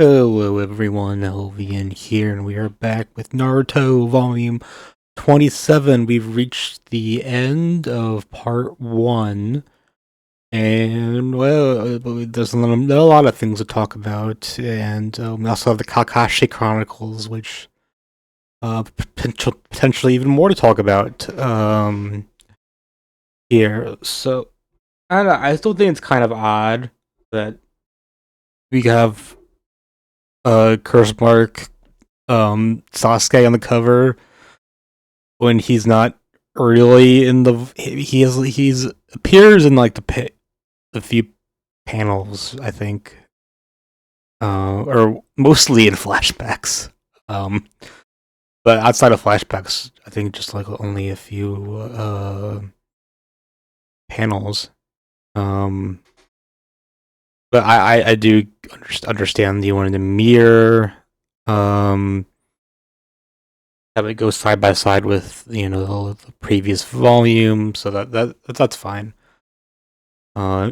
Hello everyone, Elvian here, and we are back with Naruto Volume 27. We've reached the end of Part 1, and, well, there's a lot of things to talk about, and we also have the Kakashi Chronicles, which, potentially even more to talk about, here. So, I don't know, I still think it's kind of odd that we have, Curse Mark Sasuke on the cover when he's not really in the he's appears in like the few panels, I think, or mostly in flashbacks, um but outside of flashbacks I think just like only a few panels. um but I do understand the one in the mirror, um have it go side by side with the previous volume, so that's fine. Uh,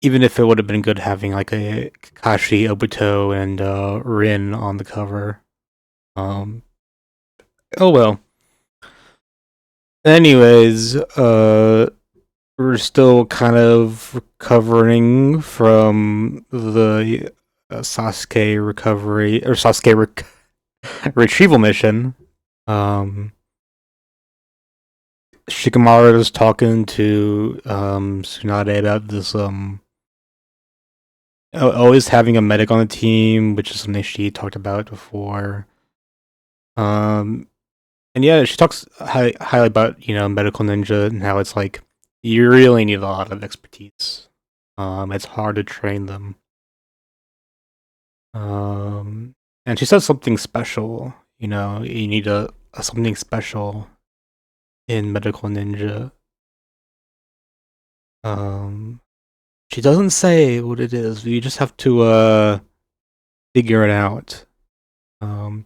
Even if it would have been good having like a Kakashi, Obito, and Rin on the cover. Um, oh well. Anyways, we're still kind of recovering from the Sasuke recovery or retrieval mission. Um, Shikamaru is talking to Tsunade about this always having a medic on the team, which is something she talked about before. Um and yeah, she talks highly about, medical ninja and how it's like you really need a lot of expertise. It's hard to train them. Um and she says something special, you need a something special in medical ninja. Um She doesn't say what it is. You just have to figure it out. Um,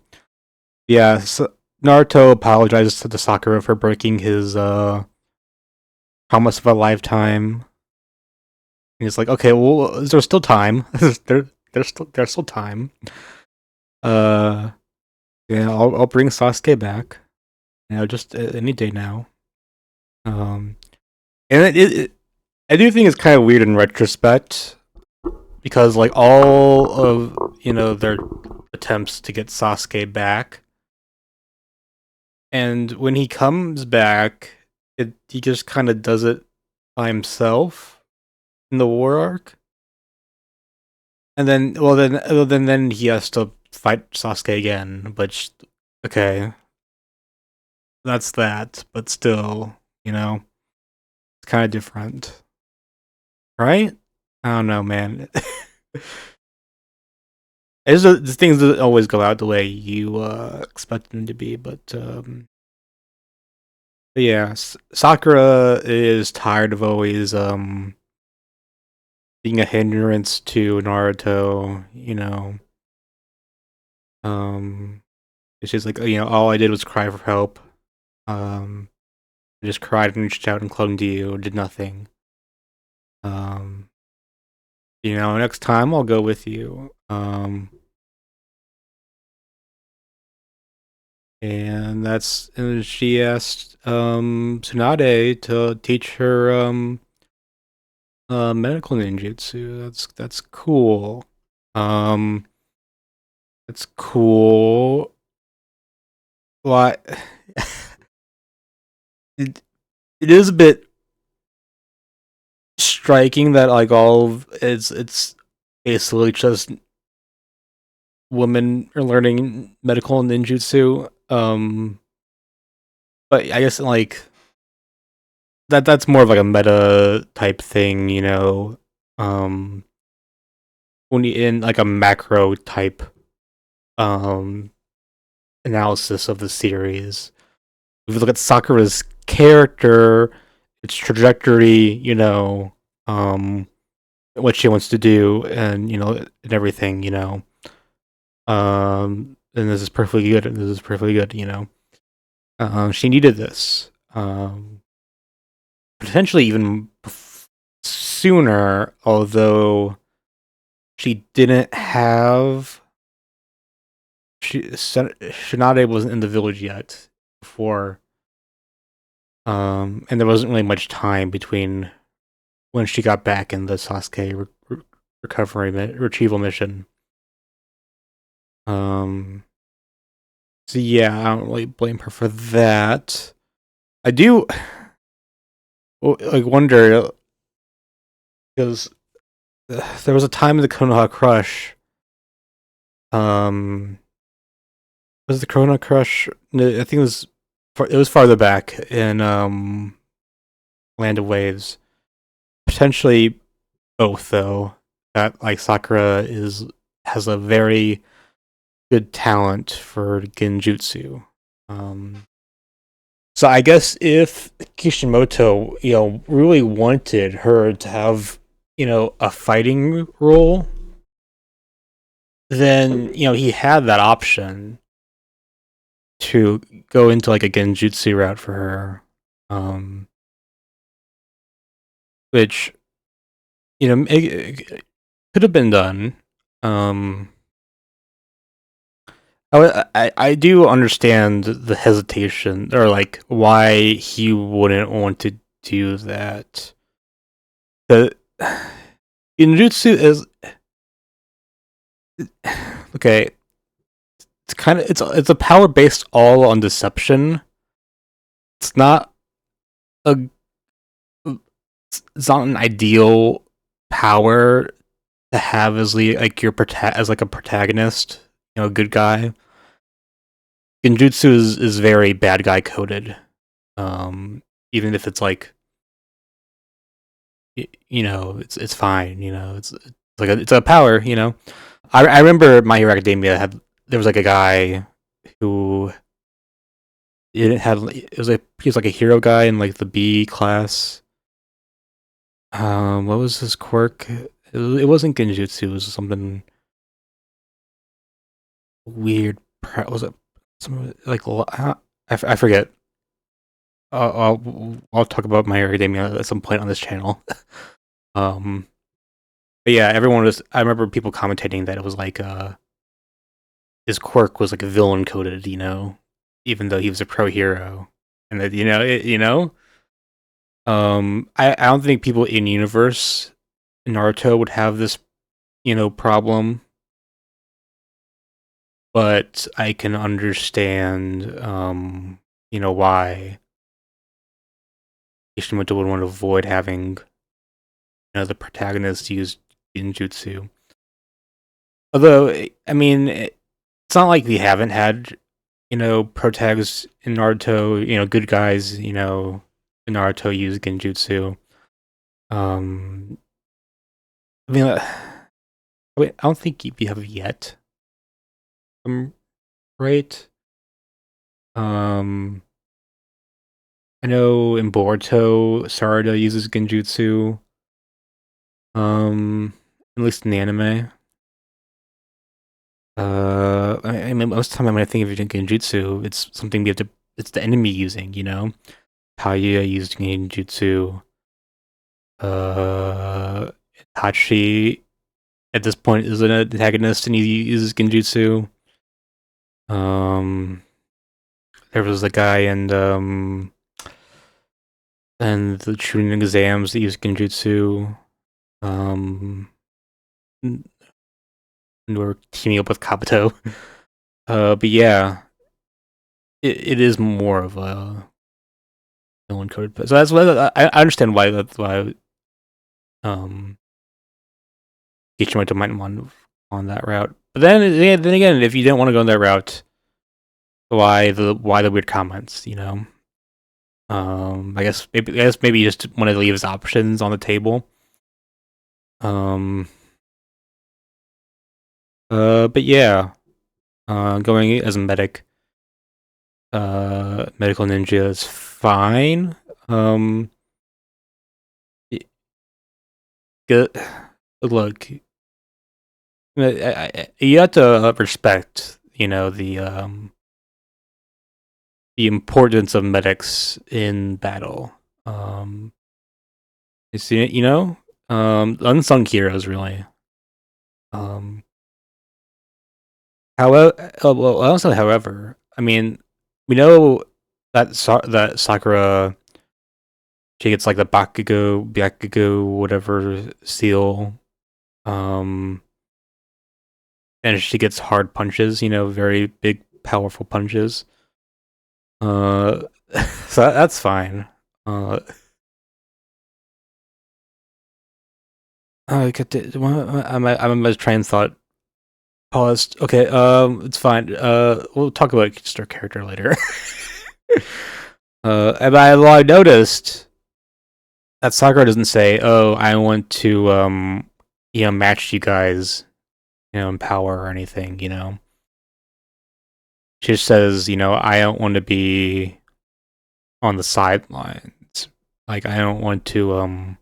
yeah, so Naruto apologizes to the Sakura for breaking his promise of a lifetime. And he's like, okay, well, there's still time. There's still time. Uh, yeah, I'll bring Sasuke back. Just any day now. Um, and I do think it's kind of weird in retrospect because like all of their attempts to get Sasuke back, and when he comes back, he just kind of does it by himself in the war arc, and then he has to fight Sasuke again. But okay, that's that. But still, it's kind of different, right? I don't know, man. The things that always go out the way you expect them to be, but yeah, Sakura is tired of always being a hindrance to Naruto. Um, she's like, all I did was cry for help. Um, I just cried and reached out and clung to you, did nothing. Um, next time I'll go with you. And she asked Tsunade to teach her medical ninjutsu. That's cool. Um, that's cool. What? It is a bit striking that like all of it's basically just women are learning medical ninjutsu. But I guess like that's more of like a meta type thing, Um, when you in like a macro type um analysis of the series. If you look at Sakura's character, its trajectory, um, what she wants to do, and and everything, and this is perfectly good. And this is perfectly good, she needed this, potentially even sooner. Although she didn't have Shinade wasn't in the village yet before, and there wasn't really much time between when she got back in the Sasuke recovery retrieval mission. Um, so yeah, I don't really blame her for that. I do like wonder because there was a time in the Konoha Crush. Um, was the Konoha Crush? No, I think it was farther back in Land of Waves. Potentially both though. That like Sakura is has a very good talent for genjutsu. Um, so I guess if Kishimoto, really wanted her to have, a fighting role, then he had that option to go into like a genjutsu route for her, which it could have been done. Um, I do understand the hesitation or like why he wouldn't want to do that. The Genjutsu is okay. It's a power based all on deception. It's not a it's not an ideal power to have as like as like a protagonist, a good guy. Genjutsu is very bad guy coded. Even if it's like it's fine. It's a power. I remember My Hero Academia there was like a guy who it was like he was like a hero guy in like the B class. What was his quirk? It wasn't Genjutsu. It was something weird. Was it some like I forget. I'll talk about My Hero Academia at some point on this channel. um, but yeah, everyone was. I remember people commentating that it was like his quirk was like a villain coded, even though he was a pro hero, and that I don't think people in universe Naruto would have this, problem, but I can understand, why Kishimoto would want to avoid having, the protagonist use genjutsu. Although, I mean, it's not like we haven't had, protagonists in Naruto, good guys, in Naruto use genjutsu. Um, I mean, I don't think we have yet. Right? Um, I know in Boruto, Sarada uses genjutsu. At least in the anime. I mean, most of the time when I think of genjutsu, it's something we have to. It's the enemy using, Taya used genjutsu. Uh, Hachi at this point is an antagonist and he uses genjutsu. Um, there was a guy and the shooting exams that use genjutsu. And we're teaming up with Kabuto. But yeah, it is more of a villain coded. So that's why I understand why that's why Ichimoto might want on that route. But then again, if you didn't want to go on that route, why the weird comments? I guess maybe you just want to leave his options on the table. But yeah, going as a medic, medical ninja is fine. Good. Look, you have to respect, the importance of medics in battle. You see it, unsung heroes really. Um, however, well, also, however, I mean, we know that that Sakura, she gets like the Byakugo, whatever seal, um, and she gets hard punches. Very big, powerful punches. Uh, so that's fine. Uh, I get to, I'm a train of thought paused. Okay, it's fine. We'll talk about just our character later. Well, I noticed that Sakura doesn't say, "Oh, I want to, match you guys, in power or anything." She just says, "I don't want to be on the sidelines. Like, I don't want to, I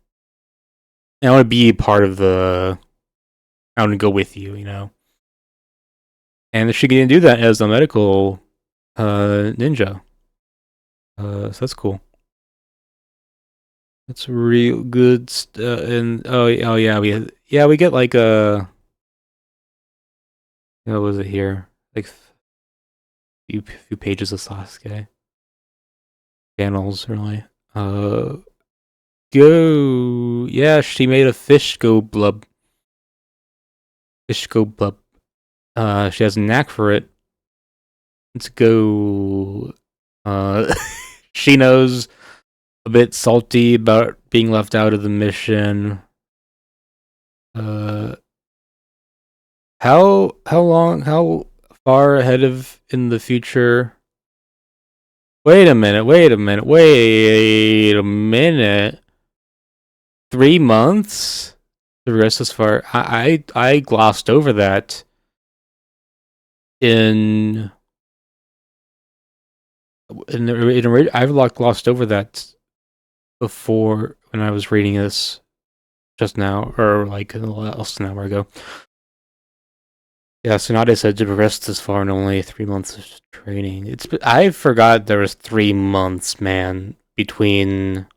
want to be part of the. I want to go with you, And she can do that as a medical ninja. So that's cool. That's real good. And oh yeah, we get like what was it here? Like few pages of Sasuke panels, really. Uh, go. Yeah, she made a fish go blub. Fish go blub. She has a knack for it. Let's go. Uh, she knows a bit salty about being left out of the mission. Uh, how far ahead of in the future? Wait a minute, wait a minute, wait a minute. 3 months? The rest as far I glossed over that in I've glossed over that before when I was reading this just now, or like less than an hour ago. Yeah, Tsunade said to progress this far in only 3 months of training. I forgot there was 3 months, man, between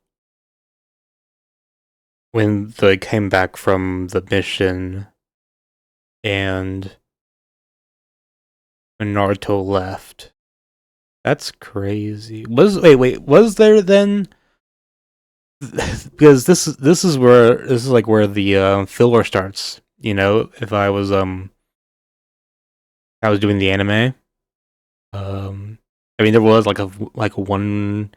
when they came back from the mission and when Naruto left. That's crazy. Was there then? Because this is like where the filler starts. If I was doing the anime, I mean there was like one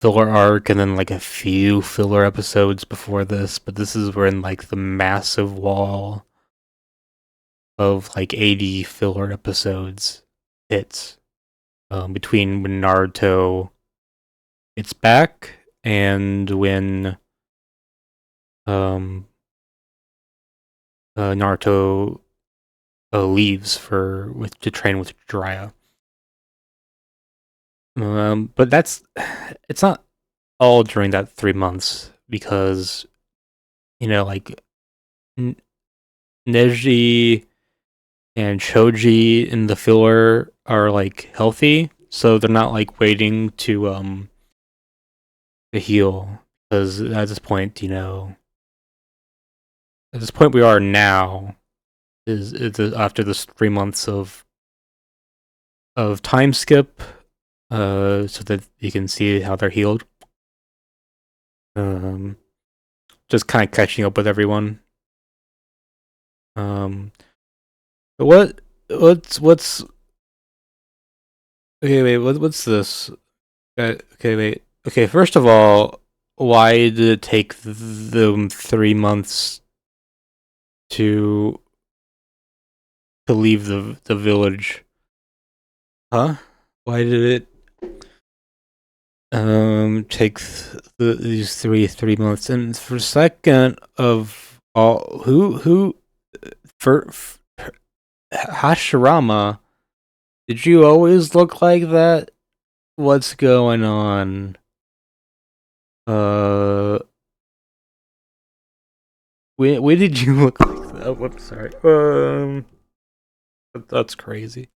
filler arc and then like a few filler episodes before this, but this is when like the massive wall of like 80 filler episodes hits, between when Naruto gets back and when um Naruto leaves to train with Jiraiya. But it's not all during that 3 months because like N- Neji and Choji in the filler are like healthy, so they're not like waiting to heal because at this point we are now is after this 3 months of time skip, so that you can see how they're healed. Um, just kind of catching up with everyone. Um, what's okay? Wait, what's this? Okay, wait. Okay, first of all, why did it take them 3 months to to leave the village? Huh? Why did it take these 3 months? And for second of all, who for Hashirama? Did you always look like that? What's going on? Uh, when did you look like that? Whoops, sorry. That's crazy.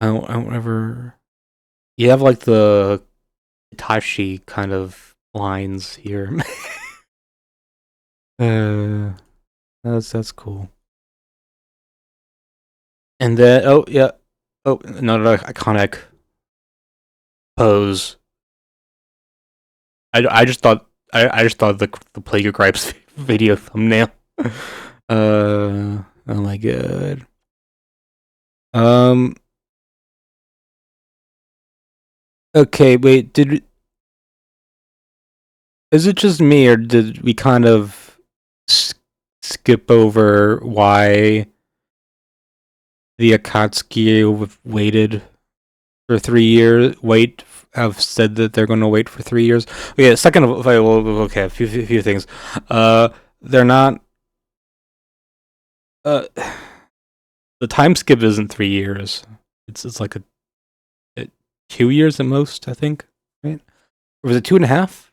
I don't ever. You have like the Itachi kind of lines here. uh, That's cool. And then oh yeah, oh another iconic pose. I just thought I just thought the Play Your Gripes video thumbnail. Oh my god. Um. Okay, wait. Is it just me, or did we kind of skip over why the Akatsuki waited for 3 years? Have said that they're going to wait for 3 years. Okay, second of okay, well, okay, a few things. They're not. Uh, the time skip isn't 3 years. It's like a 2 years at most, I think. Right? Or was it 2.5?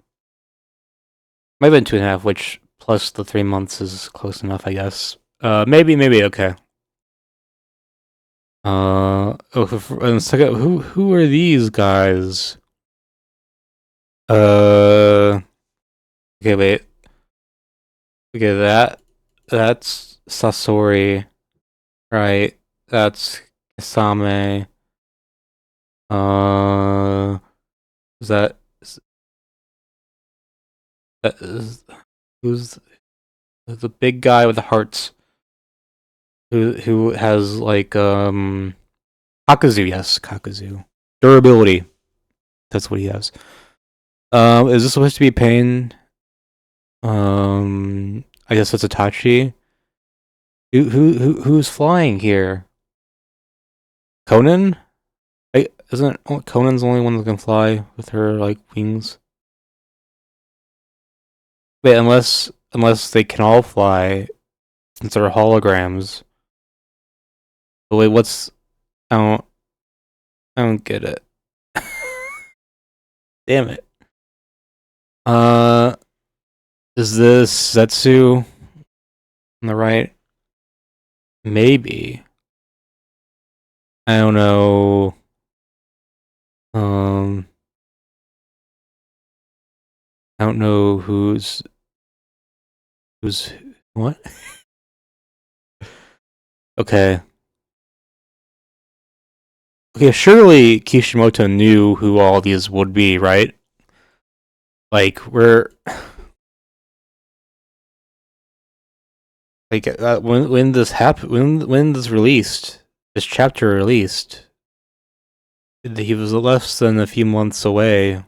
Might have been 2.5, which plus the 3 months is close enough, I guess. Maybe okay. And second, who are these guys? Uh, okay, wait. Okay, that's Sasori, right? That's Kisame. Uh, is that is who's the big guy with the hearts? Who has like Kakazu? Yes, Kakazu. Durability. That's what he has. Is this supposed to be pain? I guess it's Itachi. Who's flying here? Conan? Isn't Conan's the only one that can fly with her like wings? Wait, unless they can all fly since they're holograms. But wait, I don't I don't get it. Damn it. Uh, is this Setsu on the right? Maybe. I don't know. Um, I don't know who's what. Okay. Okay, surely Kishimoto knew who all these would be, right? Like we're like when this happened when this released, this chapter released, he was less than a few months away,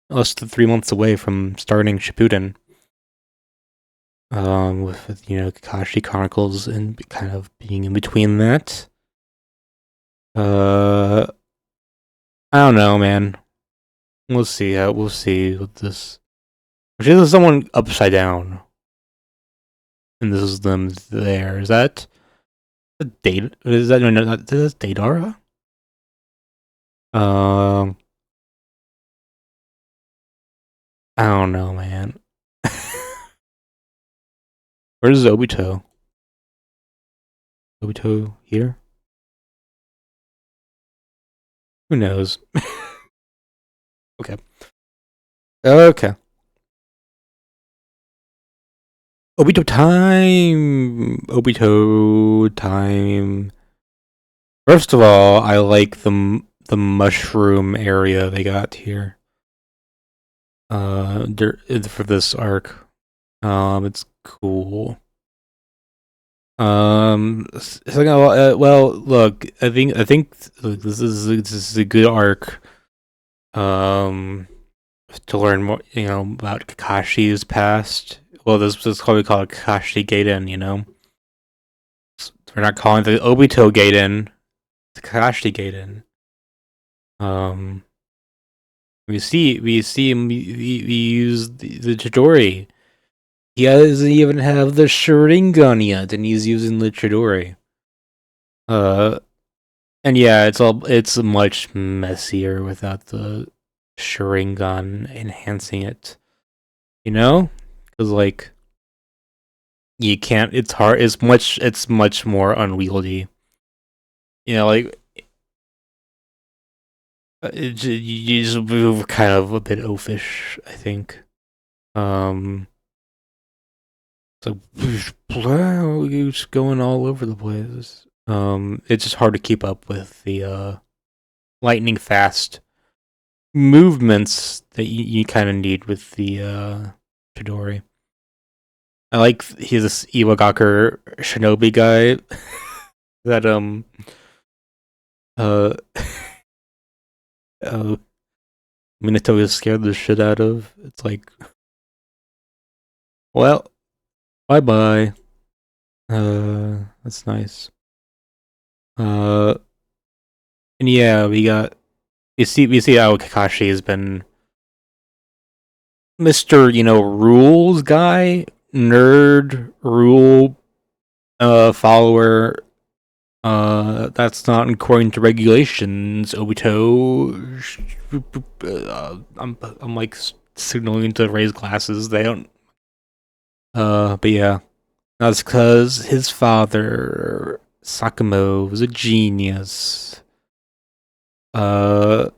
less than 3 months away from starting Shippuden. With Kakashi Chronicles and kind of being in between that. Uh, I don't know, man. We'll see with this. Actually, this is someone upside down, and this is them there. Is that a date? Is that no? Not this is Deidara. Um, I don't know, man. Where's Obito? Obito here? Who knows? Okay. Okay. Obito time. Obito time. First of all, I like the mushroom area they got here. For this arc, it's cool. Well, look, I think look, this is a good arc. Um, to learn more, about Kakashi's past. Well, this is what we call Kakashi Gaiden. We're not calling it the Obito Gaiden, the Kakashi Gaiden. Um, we see him. We use the Chidori. He doesn't even have the Sharingan yet, and he's using the Chidori. Uh, and yeah, it's much messier without the Sharingan enhancing it. Because like you can't. It's hard. It's much more unwieldy. Like you just move kind of a bit oafish, I think. Um, So you're just going all over the place. It's just hard to keep up with the lightning fast movements that you kind of need with the Chidori. I like he's this Iwagakure shinobi guy that uh uh Minato is scared the shit out of. It's like, well, bye bye. That's nice. Uh, and yeah, we see how Kakashi has been Mister, rules guy, nerd, rule follower. That's not according to regulations. Obito, I'm like signaling to raise glasses. They don't. But yeah, that's because his father Sakamo was a genius. Uh,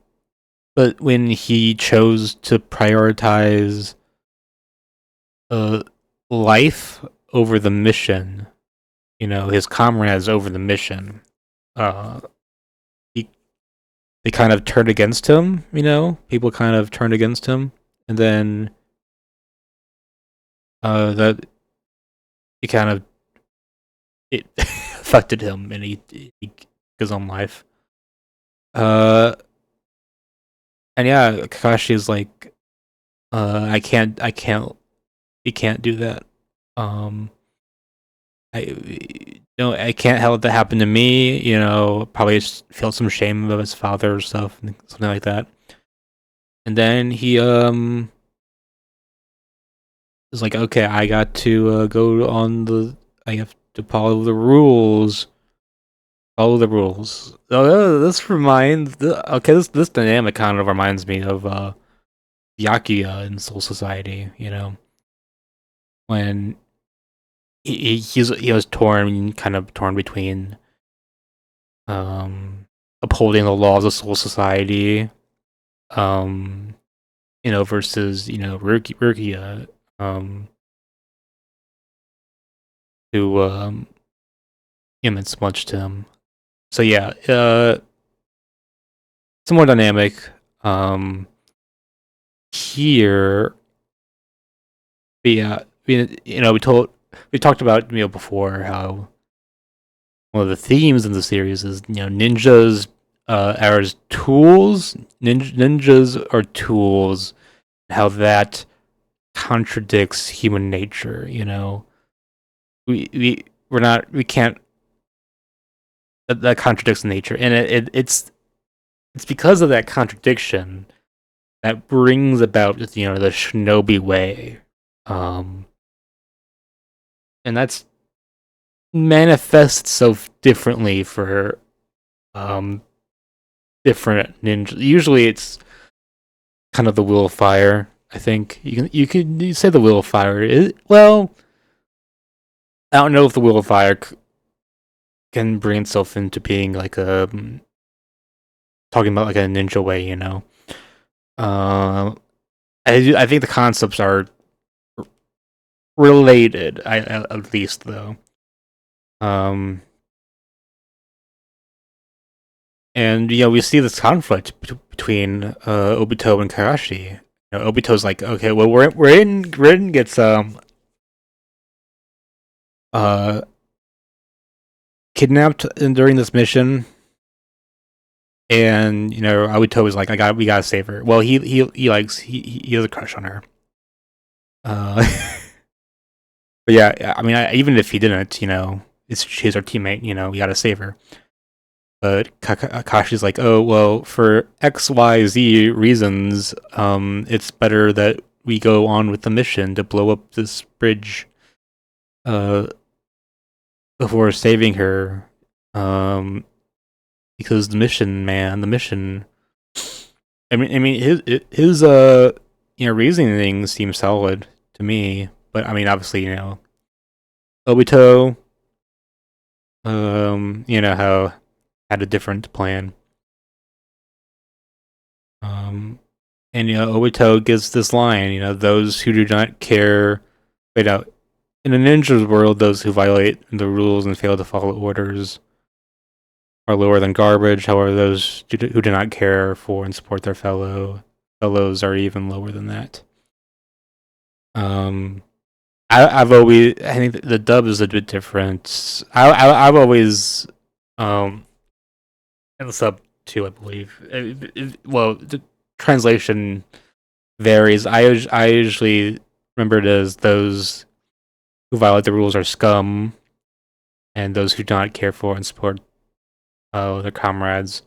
but when he chose to prioritize uh life over the mission, his comrades over the mission, uh, he they kind of turned against him. People kind of turned against him, and then that he kind of it affected him, and he took his own life. Uh, and yeah, Kakashi is like, he can't do that. Um, I can't help that happen to me. Probably just feel some shame of his father or stuff, something like that. And then he is like, okay, I got to go on I have to follow the rules. Follow the rules. Okay, this dynamic kind of reminds me of Byakuya in Soul Society. When he was kind of torn between upholding the laws of Soul Society, um, versus Rukia, who meant so much to him. So yeah, it's more dynamic. Here, but yeah, we talked about before how one of the themes in the series is ninjas are as tools. Ninjas are tools. How that contradicts human nature. We can't. That contradicts nature, and it's because of that contradiction that brings about the shinobi way, um, and that's manifests itself differently for um different ninjas. Usually, it's kind of the will of fire. I think you say the will of fire. Well, I don't know if the will of fire can bring itself into being like a talking about like a ninja way. Uh, I think the concepts are related. At least though. Um, and we see this conflict between Obito and Kakashi. Obito's like, okay, well, Rin gets uh kidnapped during this mission, and Obito is like, we gotta save her. Well, he has a crush on her. Uh, but yeah, I mean, even if he didn't, she's our teammate. We gotta save her. But Kakashi's like, oh well, for X, Y, Z reasons, it's better that we go on with the mission to blow up this bridge, uh, before saving her, because the mission. I mean, his reasoning seems solid to me, but I mean, obviously, Obito, how had a different plan. Um, and Obito gives this line, those who do not care. Wait, no, In a ninja's world, those who violate the rules and fail to follow orders are lower than garbage. However, those who do not care for and support their fellows are even lower than that. Um, I think the dub is a bit different. I've always and the sub too, I believe. Well, the translation varies. I usually remember it as those who violate the rules are scum, and those who do not care for and support their comrades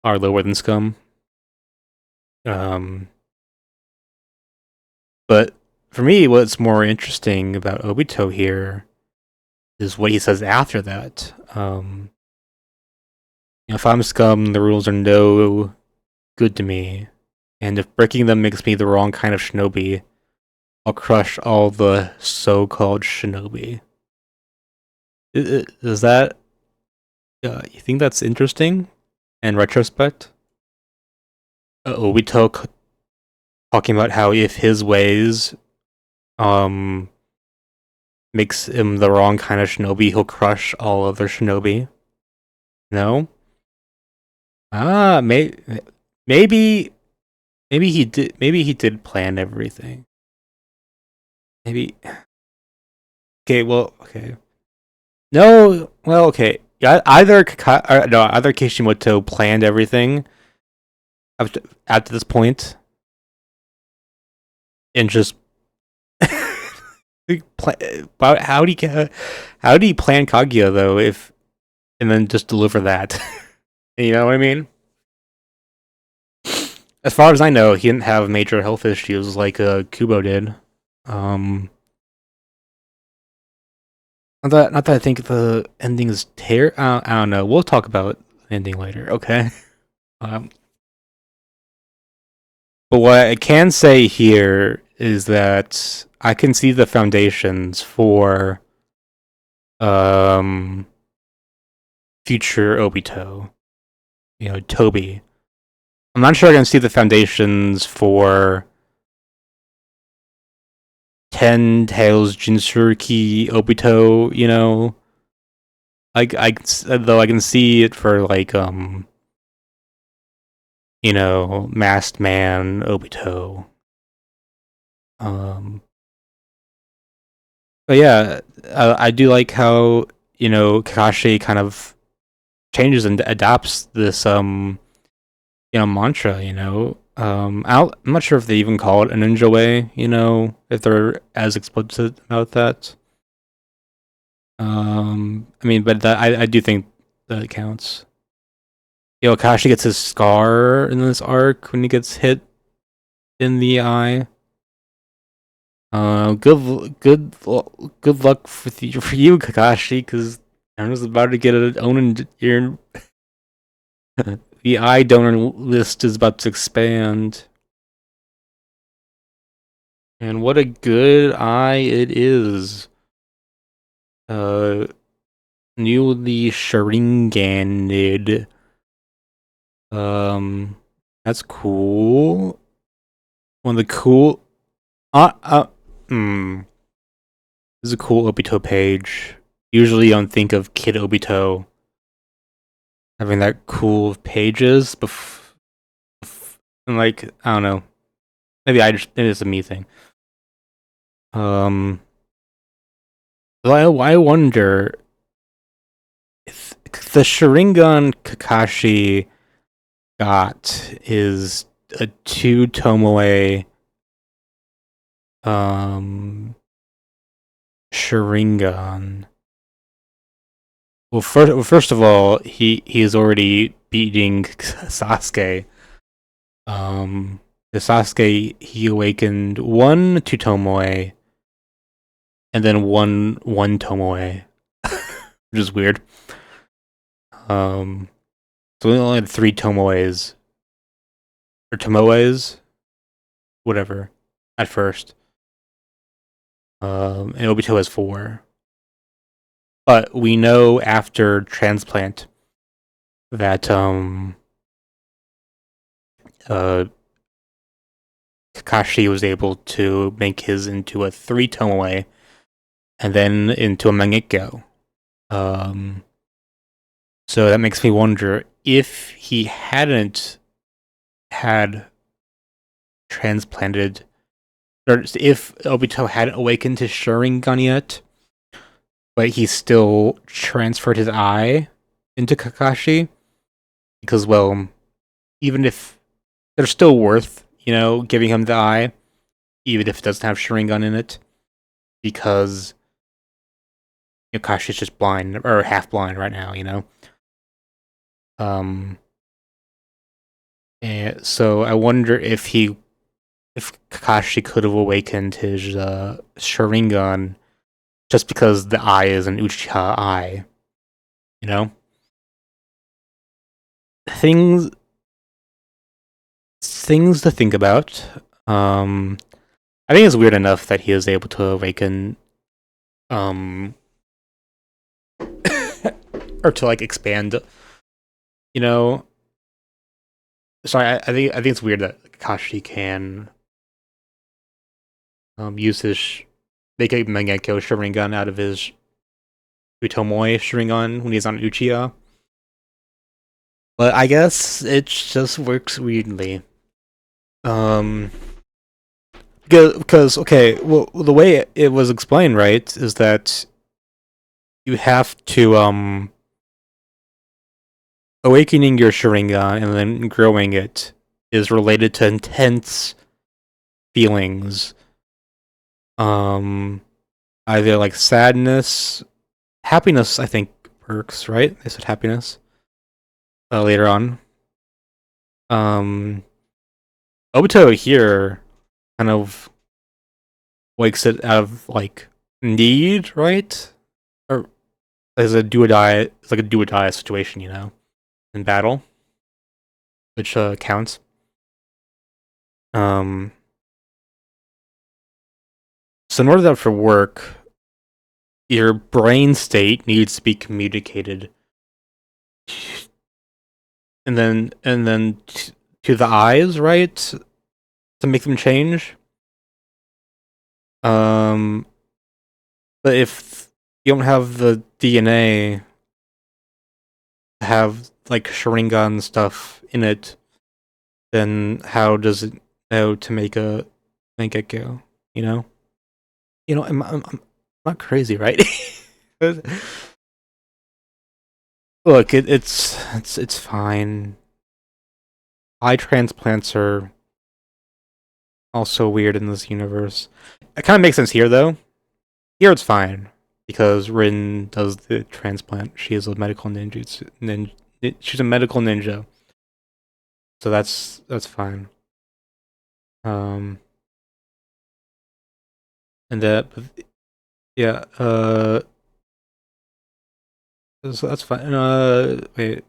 are lower than scum. Um, but for me, what's more interesting about Obito here is what he says after that. If I'm scum, the rules are no good to me, and if breaking them makes me the wrong kind of shinobi, I'll crush all the so-called shinobi. Is that you think that's interesting? In retrospect, Obito talking about how if his ways um makes him the wrong kind of shinobi, he'll crush all other shinobi. No, maybe maybe he did. Maybe he did plan everything. Maybe okay. Well, okay. No, well, okay. Yeah, either Kishimoto planned everything up to this point, and just about how do you plan Kaguya though? If and then just deliver that, you know what I mean? As far as I know, he didn't have major health issues like Kubo did. Um, not that I think the ending is I don't know. We'll talk about the ending later. Okay. Um, but what I can say here is that I can see the foundations for um future Obito. You know, Toby. I'm not sure I can see the foundations for Ten Tails Jinchuriki Obito. You know, though I can see it for like you know, Masked Man Obito. Um, but yeah, I do like how you know Kakashi kind of changes and adapts this you know mantra. You know, I'm not sure if they even call it a ninja way. You know, if they're as explicit about that. I mean, but I do think that it counts. You know, Kakashi gets his scar in this arc when he gets hit in the eye. Good luck for you, Kakashi, because I was about to get an Onin. Your the eye donor list is about to expand, and what a good eye it is. Uh, newly Sharinganed. Um, that's cool. One of the cool. Uh, uh, hmm. This is a cool Obito page. Usually, you don't think of Kid Obito having that cool pages, and like I don't know. Maybe it's a me thing. Um, I wonder if the Sharingan Kakashi got is a two Tomoe um Sharingan. First of all, he is already beating Sasuke. The Sasuke he awakened one to Tomoe and then one Tomoe, which is weird. Um, so we only had three Tomoes or Tomoes, whatever, at first. And Obito has four, but we know after transplant that uh Kakashi was able to make his into a three Tomoe, and then into a Mangekyo. Um, so that makes me wonder if he hadn't had transplanted, or if Obito hadn't awakened his Sharingan yet, but he still transferred his eye into Kakashi, because, well, even if they're still worth, giving him the eye, even if it doesn't have Sharingan in it, because Kashi's just blind, or half blind right now. Um, and so I wonder if Kakashi could have awakened his Sharingan just because the eye is an Uchiha eye, you know? Things things to think about. I think it's weird enough that he was able to awaken, um, or to like expand. You know, sorry, I think it's weird that Kakashi can use his make a Mangekyo Sharingan out of his Utomoe Sharingan when he's on Uchiha. But I guess it just works weirdly. Um, because okay, well, the way it was explained, right, is that you have to awakening your Sharingan and then growing it is related to intense feelings. Um, Either like sadness, happiness. I think works, right? They said happiness later on. Um, Obito here kind of wakes it out of like need, right? Or as a do or die, it's like a do or die situation, in battle, which counts. Um, so in order that for work, your brain state needs to be communicated, and then to the eyes, right, to make them change. Um, but if you don't have the DNA to have like Sharingan stuff in it, then how does it know to make it go? You know, I'm not crazy, right? Look, it's fine. Eye transplants are also weird in this universe. It kind of makes sense here, though. Here it's fine because Rin does the transplant. She is a medical ninja. She's a medical ninja, so that's fine. Um, and that, yeah. So that's fine. Wait.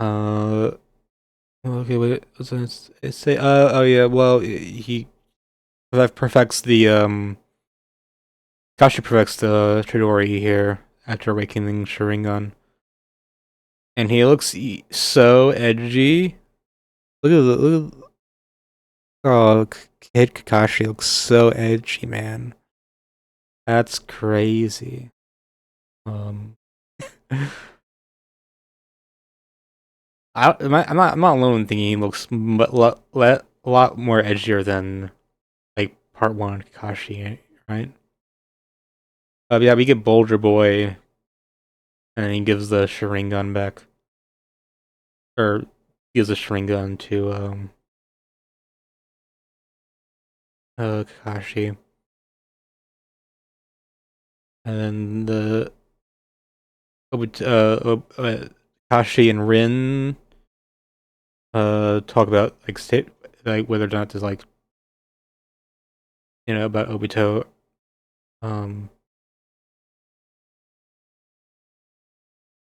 Uh, okay. Wait. What's it say? Oh yeah. Well, he that perfects the Kashi perfects the Chidori here after awakening Sharingan, and he looks so edgy. Look at oh, Kid Kakashi looks so edgy, man. That's crazy. Um, I'm not alone in thinking he looks a lot more edgier than like part one Kakashi, right? Yeah, we get Boulder Boy, and he gives the Sharingan back, or gives the Sharingan to Kakashi, and then the Kakashi and Rin talk about like state, like whether or not to like about Obito. Um,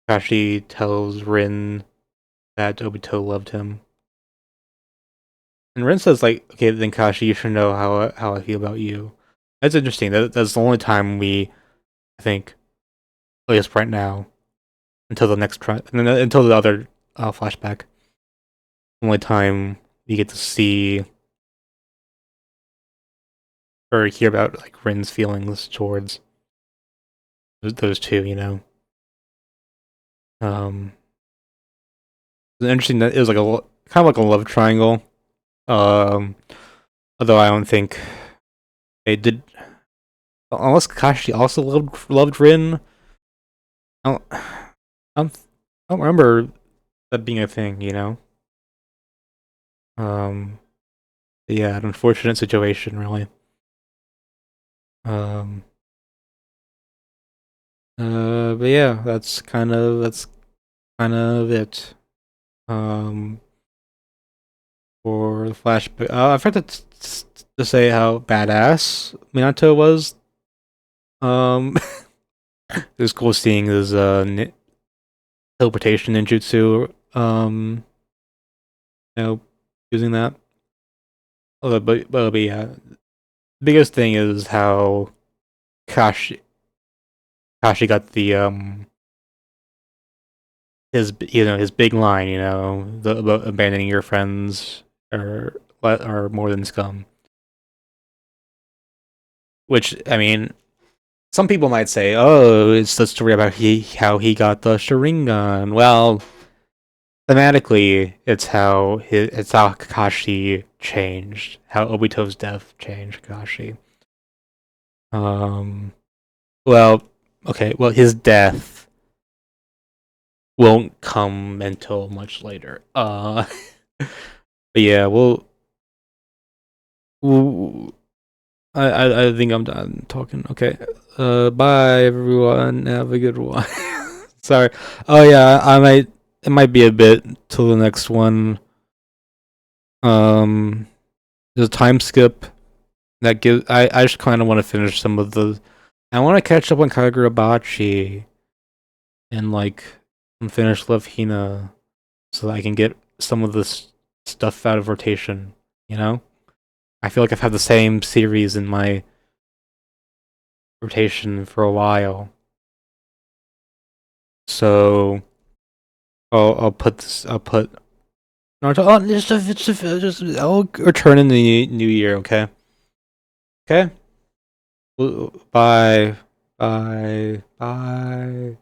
Kakashi tells Rin that Obito loved him, and Rin says like, "Okay, then Kakashi, you should know how I feel about you." That's interesting. That's the only time I think, at least right now, until the next until the other flashback, only time we get to see or hear about like Rin's feelings towards those two. Um, it's interesting that it was like kind of like a love triangle. Um, although I don't think they did, unless Kakashi also loved Rin. I don't, I don't remember that being a thing. Um, yeah, an unfortunate situation, really. Um, but yeah, that's kind of it. Um, for the flashback, I forgot to say how badass Minato was. Um, it was cool seeing his teleportation ninjutsu. You know, using that. But yeah, the biggest thing is how Kashi Kashi got the his big line, about abandoning your friends are more than scum. Which, I mean, some people might say, "Oh, it's the story about how he got the Sharingan." Well, thematically, it's how Kakashi changed, how Obito's death changed Kakashi. Um, well, okay, well, his death won't come until much later. But yeah, we'll I think I'm done talking. Okay. Bye everyone. Have a good one. Sorry. Oh yeah, it might be a bit till the next one. Um there's a time skip that gives I just kinda wanna finish some of the I wanna catch up on Kagurabachi and finish Love Hina so that I can get some of this stuff out of rotation, you know? I feel like I've had the same series in my rotation for a while. So I'll put this. I'll put Naruto. Oh, just I'll return in the new year. Okay. Okay. Bye. Bye. Bye.